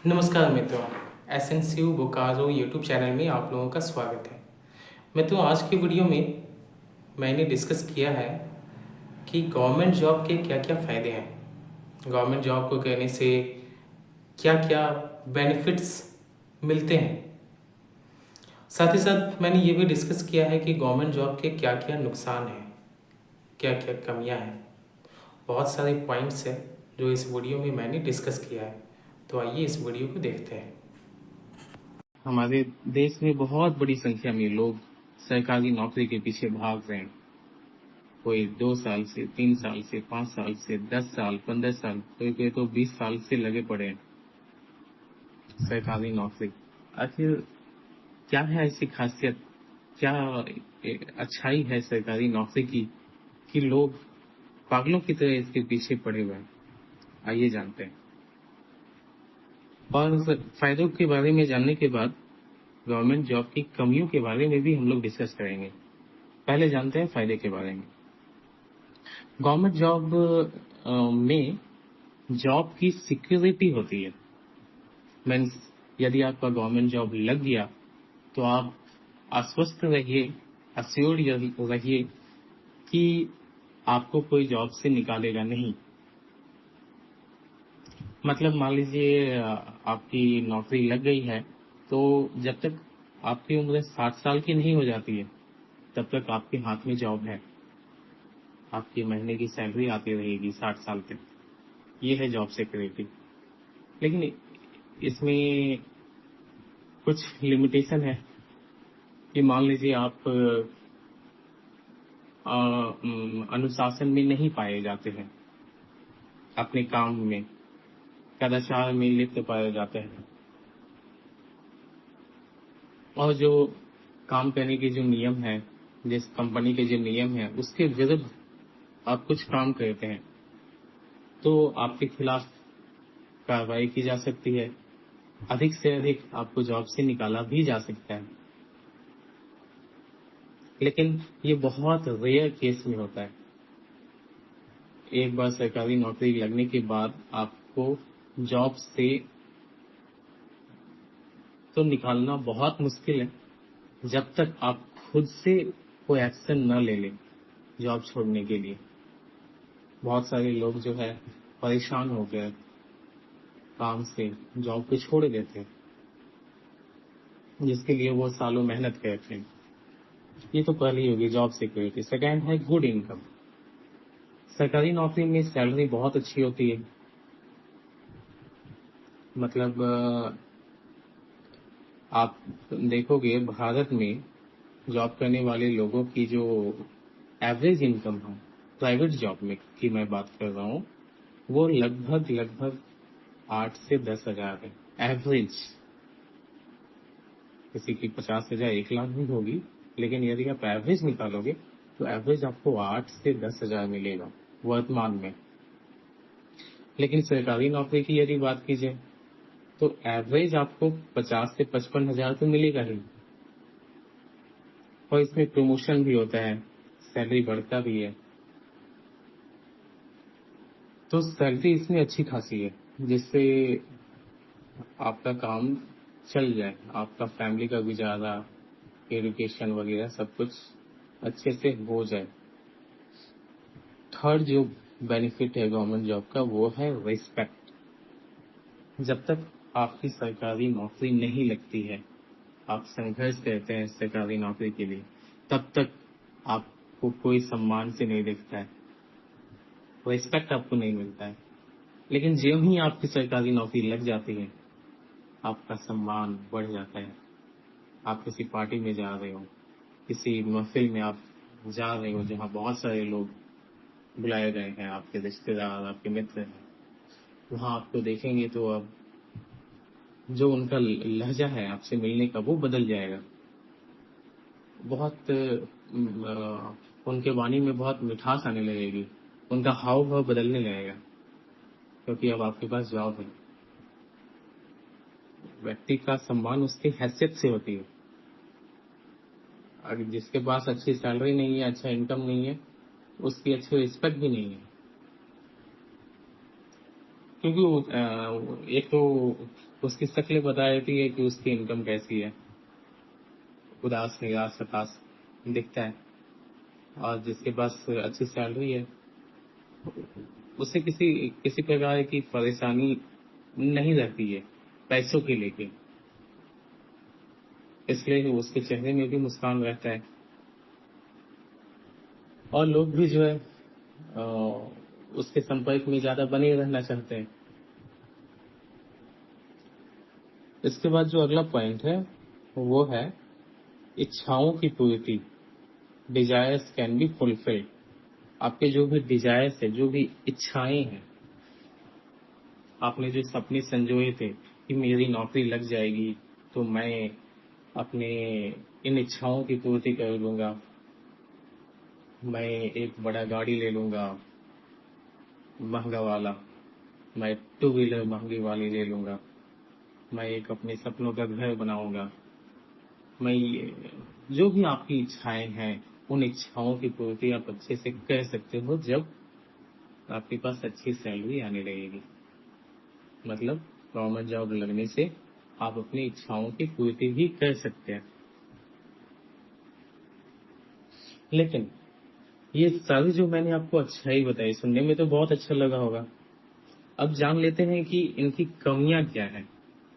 नमस्कार मित्रों, एसेंसिव Bokaro YouTube channel में आप लोगों का स्वागत है। मित्रों, आज की वीडियो में मैंने डिस्कस किया है कि गवर्नमेंट जॉब के क्या क्या फ़ायदे हैं, गवर्नमेंट जॉब को करने से क्या क्या बेनिफिट्स मिलते हैं। साथ ही साथ मैंने ये भी डिस्कस किया है कि गवर्नमेंट जॉब के क्या क्या नुकसान हैं, क्या क्या कमियां हैं। बहुत सारे पॉइंट्स हैं जो इस वीडियो में मैंने डिस्कस किया है, तो आइए इस वीडियो को देखते हैं। हमारे देश में बहुत बड़ी संख्या में लोग सरकारी नौकरी के पीछे भाग रहे हैं। कोई 2 साल से, 3 साल से, 5 साल से, 10 साल, 15 साल, कोई तो 20 साल से लगे पड़े हैं सरकारी नौकरी। आखिर क्या है ऐसी खासियत, क्या अच्छाई है सरकारी नौकरी की कि लोग पागलों की तरह इसके पीछे पड़े हुए हैं? आइए जानते हैं। और फायदों के बारे में जानने के बाद गवर्नमेंट जॉब की कमियों के बारे में भी हम लोग डिस्कस करेंगे। पहले जानते हैं फायदे के बारे में। गवर्नमेंट जॉब में जॉब की सिक्योरिटी होती है। मीन्स यदि आपका गवर्नमेंट जॉब लग गया तो आप आश्वस्त रहिए, अश्योर्ड रहिए कि आपको कोई जॉब से निकालेगा नहीं। मतलब मान लीजिए आपकी नौकरी लग गई है, तो जब तक आपकी उम्र 60 साल की नहीं हो जाती है तब तक आपके हाथ में जॉब है, आपकी महीने की सैलरी आती रहेगी 60 साल तक। ये है जॉब सिक्योरिटी। लेकिन इसमें कुछ लिमिटेशन है कि मान लीजिए आप अनुशासन में नहीं पाए जाते हैं, अपने काम में कदाचार में लिप्त पाए जाते हैं, और जो काम करने के जो नियम है, जिस कंपनी के जो नियम है उसके विरुद्ध आप कुछ काम करते हैं तो आपके खिलाफ कार्रवाई की जा सकती है। अधिक से अधिक आपको जॉब से निकाला भी जा सकता है। लेकिन ये बहुत रेयर केस में होता है। एक बार सरकारी नौकरी लगने के बाद आपको जॉब से तो निकालना बहुत मुश्किल है जब तक आप खुद से कोई एक्शन न ले लें जॉब छोड़ने के लिए। बहुत सारे लोग जो है परेशान हो गए काम से, जॉब को छोड़ देते हैं जिसके लिए वो सालों मेहनत करते हैं। ये तो पहली होगी जॉब सिक्योरिटी। सेकेंड है गुड इनकम। सरकारी नौकरी में सैलरी बहुत अच्छी होती है। मतलब आप देखोगे भारत में जॉब करने वाले लोगों की जो एवरेज इनकम है प्राइवेट जॉब में की मैं बात कर रहा हूँ, वो लगभग लगभग 8 से 10 हजार है एवरेज। किसी की 50 हजार 1 लाख भी होगी, लेकिन यदि आप एवरेज निकालोगे तो एवरेज आपको 8 से 10 हजार मिलेगा वर्तमान में। लेकिन सरकारी नौकरी की यदि बात कीजिए तो एवरेज आपको 50 से 55 हजार तो मिलेगा ही, और इसमें प्रमोशन भी होता है, सैलरी बढ़ता भी है। तो सैलरी इसमें अच्छी खासी है जिससे आपका काम चल जाए, आपका फैमिली का गुजारा, एजुकेशन वगैरह सब कुछ अच्छे से हो जाए। थर्ड जो बेनिफिट है गवर्नमेंट जॉब का वो है रिस्पेक्ट। जब तक आपकी सरकारी नौकरी नहीं लगती है, आप संघर्ष करते हैं सरकारी नौकरी के लिए, तब तक आपको कोई सम्मान से नहीं देखता है, रिस्पेक्ट आपको नहीं मिलता है। लेकिन ज्यों ही आपकी सरकारी नौकरी लग जाती है आपका सम्मान बढ़ जाता है। आप किसी पार्टी में जा रहे हो, किसी महफिल में आप जा रहे हो जहाँ बहुत सारे लोग बुलाए गए हैं, आपके रिश्तेदार, आपके मित्र हैं, वहाँ आपको देखेंगे तो अब जो उनका लहजा है आपसे मिलने का वो बदल जाएगा। बहुत उनके वाणी में बहुत मिठास आने लगेगी, उनका हाव भाव बदलने लगेगा, क्योंकि अब आपके पास जॉब है। व्यक्ति का सम्मान उसकी हैसियत से होती है। अगर जिसके पास अच्छी सैलरी नहीं है, अच्छा इनकम नहीं है, उसकी अच्छी रिस्पेक्ट भी नहीं है। क्योंकि एक तो उसकी शक्ल बता देती है कि उसकी इनकम कैसी है। उदास निराश हताश दिखता है। और जिसके पास अच्छी सैलरी है उसे किसी किसी प्रकार की परेशानी नहीं रहती है पैसों के लेके, इसलिए उसके चेहरे में भी मुस्कान रहता है। और लोग भी जो है उसके संपर्क में ज्यादा बने रहना चाहते हैं। इसके बाद जो अगला पॉइंट है वो है इच्छाओं की पूर्ति। Desires can be fulfilled. आपके जो भी डिजायर्स है, जो भी इच्छाएं हैं, आपने जो सपने संजोए थे कि मेरी नौकरी लग जाएगी तो मैं अपने इन इच्छाओं की पूर्ति कर लूंगा, मैं एक बड़ा गाड़ी ले लूंगा महंगा वाला, मैं टू व्हीलर महंगी वाली ले लूंगा, मैं एक अपने सपनों का घर बनाऊंगा, मैं जो भी आपकी इच्छाएं हैं उन इच्छाओं की पूर्ति आप अच्छे से कर सकते हो जब आपके पास अच्छी सैलरी आने लगेगी। मतलब गवर्नमेंट जॉब लगने से आप अपनी इच्छाओं की पूर्ति भी कर सकते हैं। लेकिन ये सारी जो मैंने आपको अच्छाई बताई, सुनने में तो बहुत अच्छा लगा होगा। अब जान लेते हैं कि इनकी कमियां क्या है,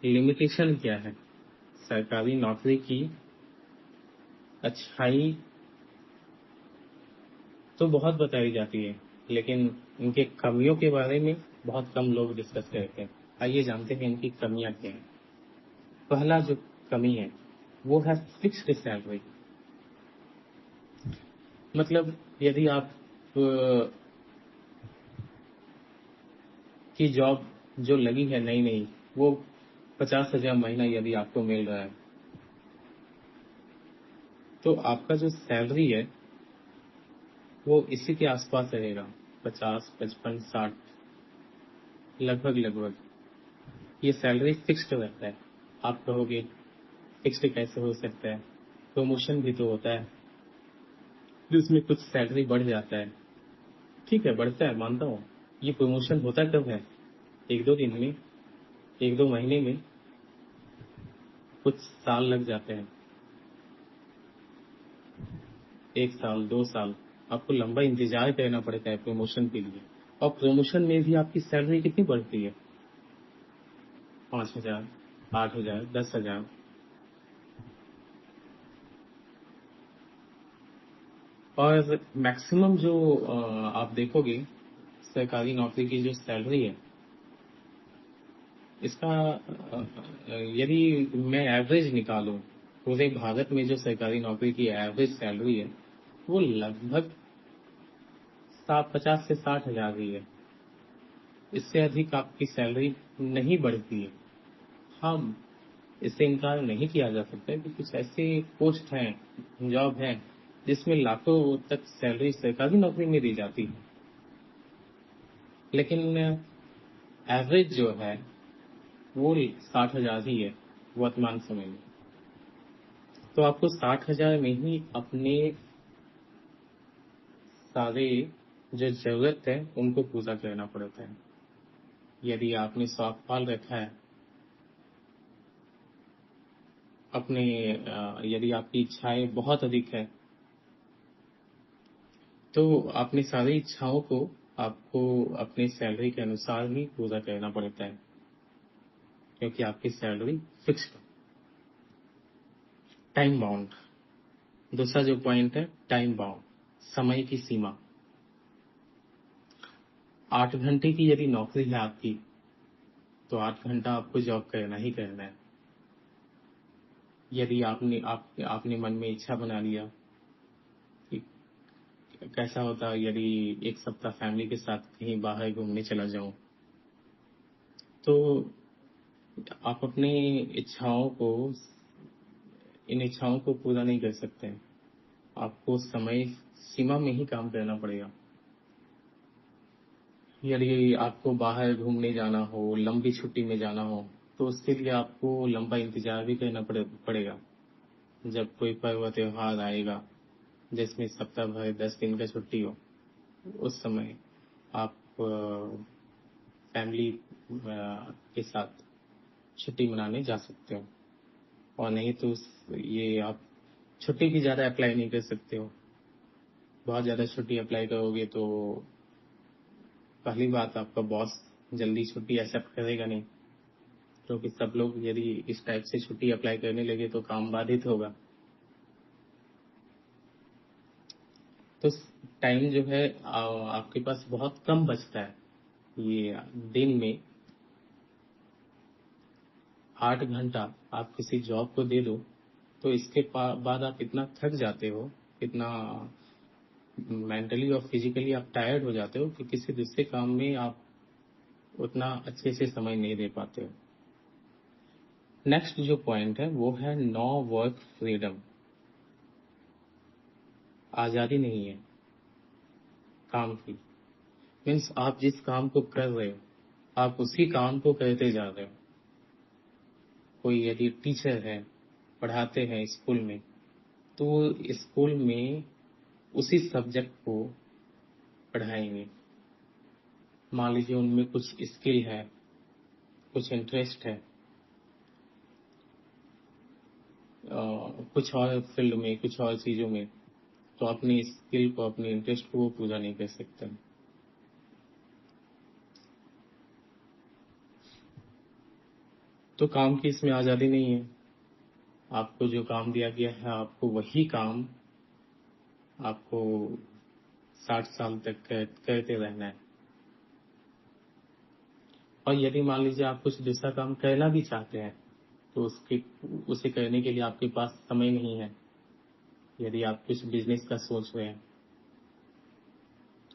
लिमिटेशन क्या है। सरकारी नौकरी की अच्छाई तो बहुत बताई जाती है, लेकिन इनके कमियों के बारे में बहुत कम लोग डिस्कस करते हैं। आइए जानते हैं इनकी कमियां क्या है। पहला जो कमी है वो है फिक्स्ड सैलरी। मतलब यदि आप की जॉब जो लगी है नई नई, वो 50,000 महीना यदि आपको मिल रहा है तो आपका जो सैलरी है वो इसी के आसपास रहेगा, 50, 55, 60, लगभग लगभग ये सैलरी फिक्स्ड रहता है। आप कहोगे फिक्स्ड कैसे हो सकता है, प्रमोशन भी तो होता है जिसमें कुछ सैलरी बढ़ जाता है। ठीक है, बढ़ता है, मानता हूँ। ये प्रमोशन होता कब है, एक दो दिन में, एक दो महीने में, कुछ साल लग जाते हैं, 1 साल 2 साल आपको लंबा इंतजार करना पड़ता है प्रमोशन के लिए। और प्रमोशन में भी आपकी सैलरी कितनी बढ़ती है, 5,000, 8,000, 10,000। और मैक्सिमम जो आप देखोगे सरकारी नौकरी की जो सैलरी है इसका यदि मैं एवरेज निकालूं, पूरे भारत में जो सरकारी नौकरी की एवरेज सैलरी है वो लगभग 50 से 60,000 ही है। इससे अधिक आपकी सैलरी नहीं बढ़ती है। हाँ, इससे इनकार नहीं किया जा सकता कि कुछ ऐसे पोस्ट हैं, जॉब हैं जिसमें लाखों तक सैलरी सरकारी नौकरी में दी जाती है, लेकिन एवरेज जो है वो 60,000 ही है वर्तमान समय में। तो आपको 60,000 में ही अपने सारे जो जरूरत है उनको पूरा करना पड़ता है। यदि आपने शौक पाल रखा है अपने, यदि आपकी इच्छाएं बहुत अधिक है तो अपनी सारी इच्छाओं को आपको अपनी सैलरी के अनुसार ही पूरा करना पड़ता है, क्योंकि आपकी सैलरी फिक्स्ड। टाइम बाउंड, दूसरा जो पॉइंट है टाइम बाउंड, समय की सीमा। 8 घंटे की यदि नौकरी है आपकी तो 8 घंटा आपको जॉब करना ही करना है। यदि आपने मन में इच्छा बना लिया कि कैसा होता यदि एक सप्ताह फैमिली के साथ कहीं बाहर घूमने चला जाऊं, तो आप अपनी इच्छाओं को, इन इच्छाओं को पूरा नहीं कर सकते हैं। आपको समय सीमा में ही काम करना पड़ेगा। यदि आपको बाहर घूमने जाना हो, लंबी छुट्टी में जाना हो, तो उसके लिए आपको लंबा इंतजार भी करना पड़ेगा। जब कोई पर्व त्योहार आएगा जिसमें सप्ताह भर 10 दिन का छुट्टी हो, उस समय आप फैमिली के साथ छुट्टी मनाने जा सकते हो। और नहीं तो ये आप छुट्टी भी ज़्यादा अप्लाई नहीं कर सकते हो। बहुत ज़्यादा छुट्टी अप्लाई करोगे तो पहली बात, आपका बॉस जल्दी छुट्टी एक्सेप्ट करेगा नहीं, क्योंकि सब लोग यदि इस टाइप से छुट्टी अप्लाई करने लगे तो काम बाधित होगा। तो टाइम जो है आपके पास बहुत कम बचता है। ये दिन में 8 घंटा आप किसी जॉब को दे दो तो इसके बाद आप इतना थक जाते हो, इतना मेंटली और फिजिकली आप टायर्ड हो जाते हो कि किसी दूसरे काम में आप उतना अच्छे से समय नहीं दे पाते हो। नेक्स्ट जो पॉइंट है वो है नो वर्क फ्रीडम। आजादी नहीं है काम की। मीन्स आप जिस काम को कर रहे हो आप उसी काम को करते जा रहे हो। कोई यदि टीचर है, पढ़ाते हैं स्कूल में, तो वो स्कूल में उसी सब्जेक्ट को पढ़ाएंगे। मान लीजिए उनमें कुछ स्किल है, कुछ इंटरेस्ट है, कुछ और फील्ड में, कुछ और चीजों में, तो अपनी स्किल को, अपने इंटरेस्ट को वो पूरा नहीं कर सकते। तो काम की इसमें आजादी नहीं है। आपको जो काम दिया गया है आपको वही काम आपको 60 साल तक करते रहना है। और यदि मान लीजिए आप कुछ दूसरा काम करना भी चाहते हैं तो उसे करने के लिए आपके पास समय नहीं है। यदि आप कुछ बिजनेस का सोच रहे हैं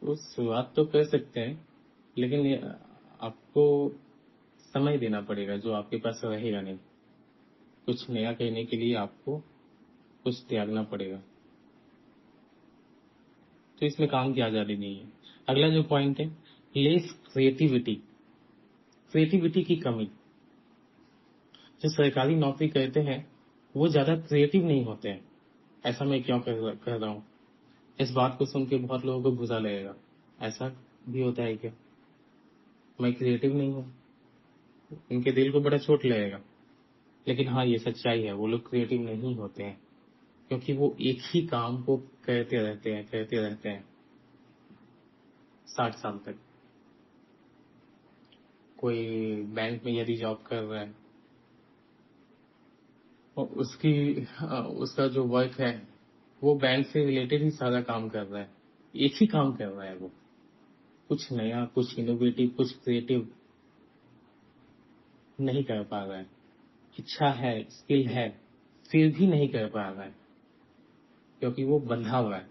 तो शुरुआत तो कर सकते हैं, लेकिन आपको समय देना पड़ेगा जो आपके पास रहेगा नहीं। कुछ नया करने के लिए आपको कुछ त्यागना पड़ेगा। तो इसमें काम की आजादी नहीं है। अगला जो पॉइंट है, लेस क्रिएटिविटी। क्रिएटिविटी की कमी। जो सरकारी नौकरी करते हैं वो ज्यादा क्रिएटिव नहीं होते हैं। ऐसा मैं क्यों कह रहा हूँ? इस बात को सुन के बहुत लोगों को बुरा लगेगा। ऐसा भी होता है क्या? मैं क्रिएटिव नहीं हूँ? उनके दिल को बड़ा चोट लगेगा। लेकिन हाँ, ये सच्चाई है, वो लोग क्रिएटिव नहीं होते हैं, क्योंकि वो एक ही काम को करते रहते हैं 60 साल तक। कोई बैंक में यदि जॉब कर रहा है और उसका जो वर्क है वो बैंक से रिलेटेड ही सारा काम कर रहा है, एक ही काम कर रहा है वो। कुछ नया, कुछ इनोवेटिव, कुछ क्रिएटिव नहीं कर पा रहा है। इच्छा है, स्किल है, फिर भी नहीं कर पा रहा है, क्योंकि वो बंधा हुआ है।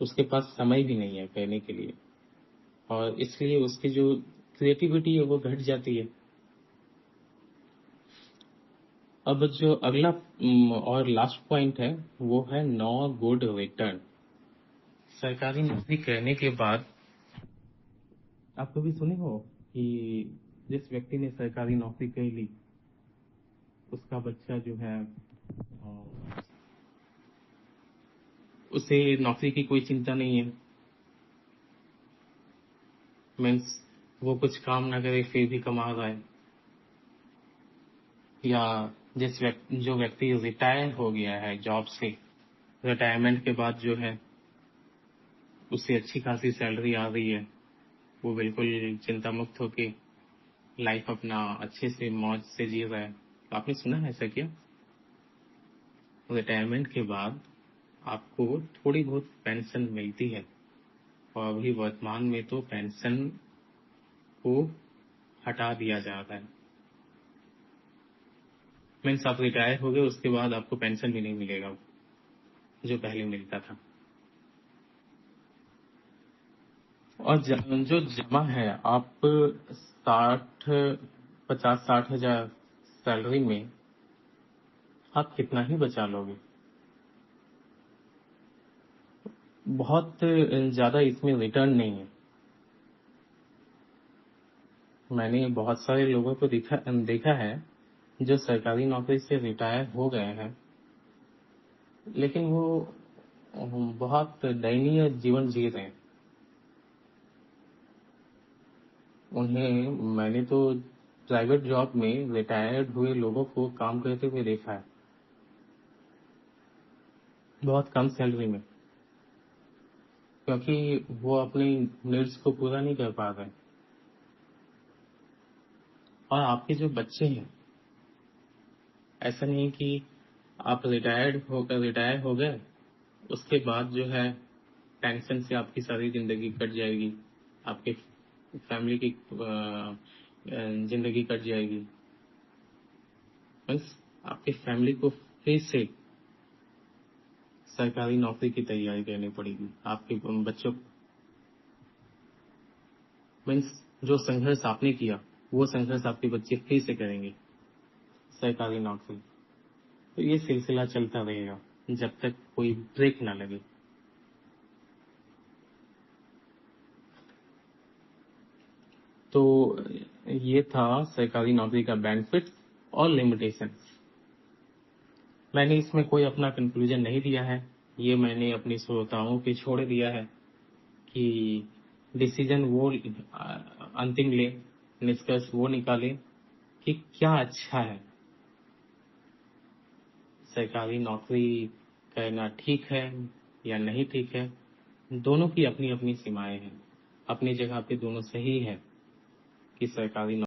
उसके पास समय भी नहीं है करने के लिए, और इसलिए उसकी जो क्रिएटिविटी है वो घट जाती है। अब जो अगला और लास्ट पॉइंट है वो है नो गुड रिटर्न। सरकारी नौकरी करने के बाद आप कभी सुने हो कि जिस व्यक्ति ने सरकारी नौकरी कर ली उसका बच्चा जो है उसे नौकरी की कोई चिंता नहीं है। मीन्स वो कुछ काम ना करे फिर भी कमा रहा है। या जो व्यक्ति रिटायर हो गया है जॉब से, रिटायरमेंट के बाद जो है उसे अच्छी खासी सैलरी आ रही है, वो बिल्कुल चिंता मुक्त होके लाइफ अपना अच्छे से मौज से जी रहा है। तो आपने सुना है ऐसा क्या? रिटायरमेंट के बाद आपको थोड़ी बहुत पेंशन मिलती है, और अभी वर्तमान में तो पेंशन को हटा दिया जाता है। मीन्स आप रिटायर हो गए उसके बाद आपको पेंशन भी नहीं मिलेगा जो पहले मिलता था। और जो जमा है आप 60, 50, 60 हजार सैलरी में आप कितना ही बचा लोगे? बहुत ज्यादा इसमें रिटर्न नहीं है। मैंने बहुत सारे लोगों को देखा है जो सरकारी नौकरी से रिटायर हो गए हैं, लेकिन वो बहुत दयनीय जीवन जी रहे हैं। उन्हें मैंने तो प्राइवेट जॉब में रिटायर्ड हुए लोगों को काम करते हुए देखा है, बहुत कम सैलरी में, क्योंकि वो अपनी नीड्स को पूरा नहीं कर पा रहे। और आपके जो बच्चे हैं, ऐसा नहीं कि आप रिटायर हो गए, उसके बाद जो है टेंशन से आपकी सारी जिंदगी कट जाएगी, आपके फैमिली की जिंदगी कट जाएगी। मीन्स आपके फैमिली को फिर से सरकारी नौकरी की तैयारी करनी पड़ेगी, आपके बच्चों। मीन्स जो संघर्ष आपने किया, वो संघर्ष आपके बच्चे फिर से करेंगे, सरकारी नौकरी। तो ये सिलसिला चलता रहेगा जब तक कोई ब्रेक ना लगे। तो ये था सरकारी नौकरी का बेनिफिट और लिमिटेशन। मैंने इसमें कोई अपना कंक्लूजन नहीं दिया है, ये मैंने अपने श्रोताओं पे छोड़ दिया है कि डिसीजन वो अंतिम ले, निष्कर्ष वो निकाले कि क्या अच्छा है, सरकारी नौकरी करना ठीक है या नहीं ठीक है। दोनों की अपनी अपनी सीमाएं हैं, अपनी जगह पे दोनों सही है कि सरकारी